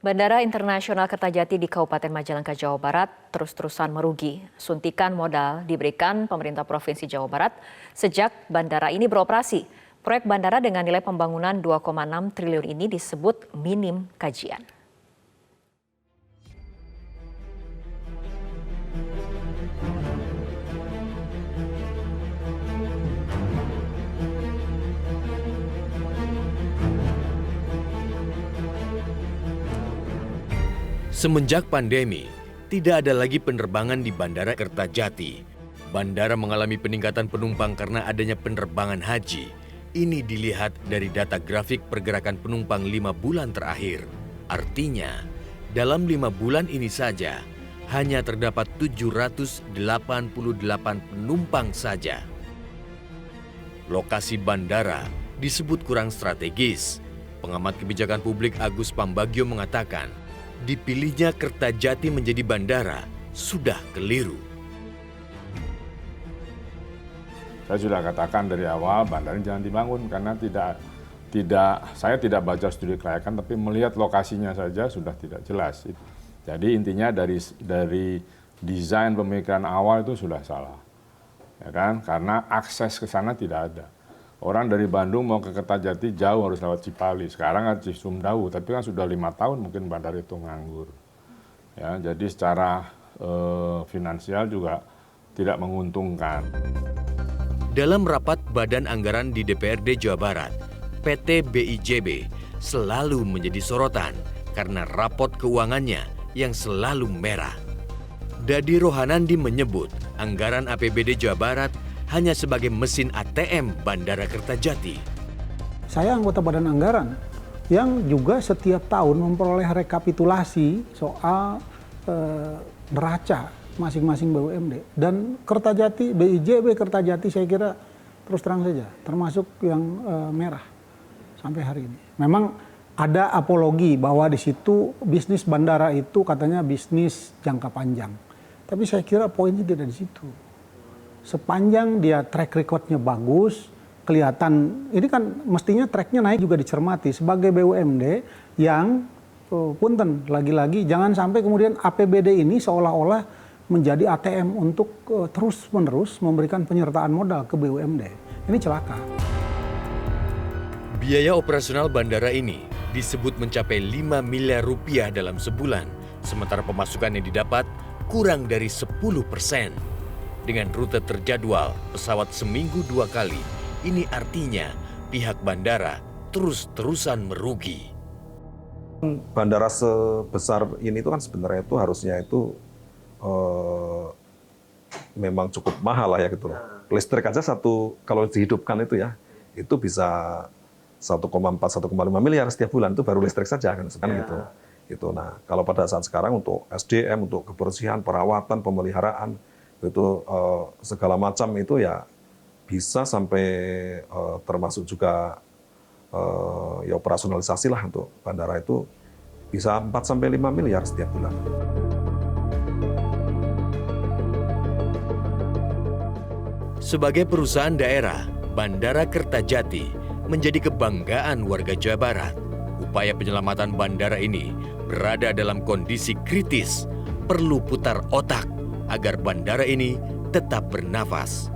Bandara Internasional Kertajati di Kabupaten Majalengka, Jawa Barat terus-terusan merugi. Suntikan modal diberikan pemerintah Provinsi Jawa Barat sejak bandara ini beroperasi. Proyek bandara dengan nilai pembangunan 2,6 triliun ini disebut minim kajian. Semenjak pandemi, tidak ada lagi penerbangan di Bandara Kertajati. Bandara mengalami peningkatan penumpang karena adanya penerbangan haji. Ini dilihat dari data grafik pergerakan penumpang 5 bulan terakhir. Artinya, dalam 5 bulan ini saja, hanya terdapat 788 penumpang saja. Lokasi bandara disebut kurang strategis. Pengamat kebijakan publik Agus Pambagio mengatakan, dipilihnya Kertajati menjadi bandara sudah keliru. Saya sudah katakan dari awal bandara jangan dibangun karena saya tidak baca studi kelayakan, tapi melihat lokasinya saja sudah tidak jelas. Jadi intinya dari desain pemikiran awal itu sudah salah, ya kan? Karena akses ke sana tidak ada. Orang dari Bandung mau ke Kertajati jauh harus lewat Cipali. Sekarang kan Cisumdawu, tapi kan sudah 5 tahun mungkin bandara itu nganggur. Ya, jadi secara finansial juga tidak menguntungkan. Dalam rapat Badan Anggaran di DPRD Jawa Barat, PT BIJB selalu menjadi sorotan karena rapot keuangannya yang selalu merah. Dadi Rohanandi menyebut anggaran APBD Jawa Barat hanya sebagai mesin ATM Bandara Kertajati. Saya anggota Badan Anggaran yang juga setiap tahun memperoleh rekapitulasi soal neraca masing-masing BUMD. Dan Kertajati, BIJB Kertajati saya kira terus terang saja termasuk yang merah sampai hari ini. Memang ada apologi bahwa di situ bisnis bandara itu katanya bisnis jangka panjang. Tapi saya kira poinnya tidak di situ. Sepanjang dia track recordnya bagus, kelihatan, ini kan mestinya tracknya naik juga dicermati sebagai BUMD yang punten lagi-lagi jangan sampai kemudian APBD ini seolah-olah menjadi ATM untuk terus-menerus memberikan penyertaan modal ke BUMD. Ini celaka. Biaya operasional bandara ini disebut mencapai 5 miliar rupiah dalam sebulan, sementara pemasukan yang didapat kurang dari 10%. Dengan rute terjadwal pesawat seminggu 2 kali, ini artinya pihak bandara terus-terusan merugi. Bandara sebesar ini itu kan sebenarnya itu harusnya itu memang cukup mahal lah ya gitu loh. Listrik aja kalau dihidupkan itu ya, itu bisa 1,4-1,5 miliar setiap bulan, itu baru listrik saja kan gitu. Itu. Nah, kalau pada saat sekarang untuk SDM, untuk kebersihan, perawatan, pemeliharaan, itu segala macam itu ya bisa sampai termasuk juga ya operasionalisasi lah untuk bandara itu bisa 4-5 miliar setiap bulan. Sebagai perusahaan daerah, Bandara Kertajati menjadi kebanggaan warga Jawa Barat. Upaya penyelamatan bandara ini berada dalam kondisi kritis, perlu putar otak agar bandara ini tetap bernafas.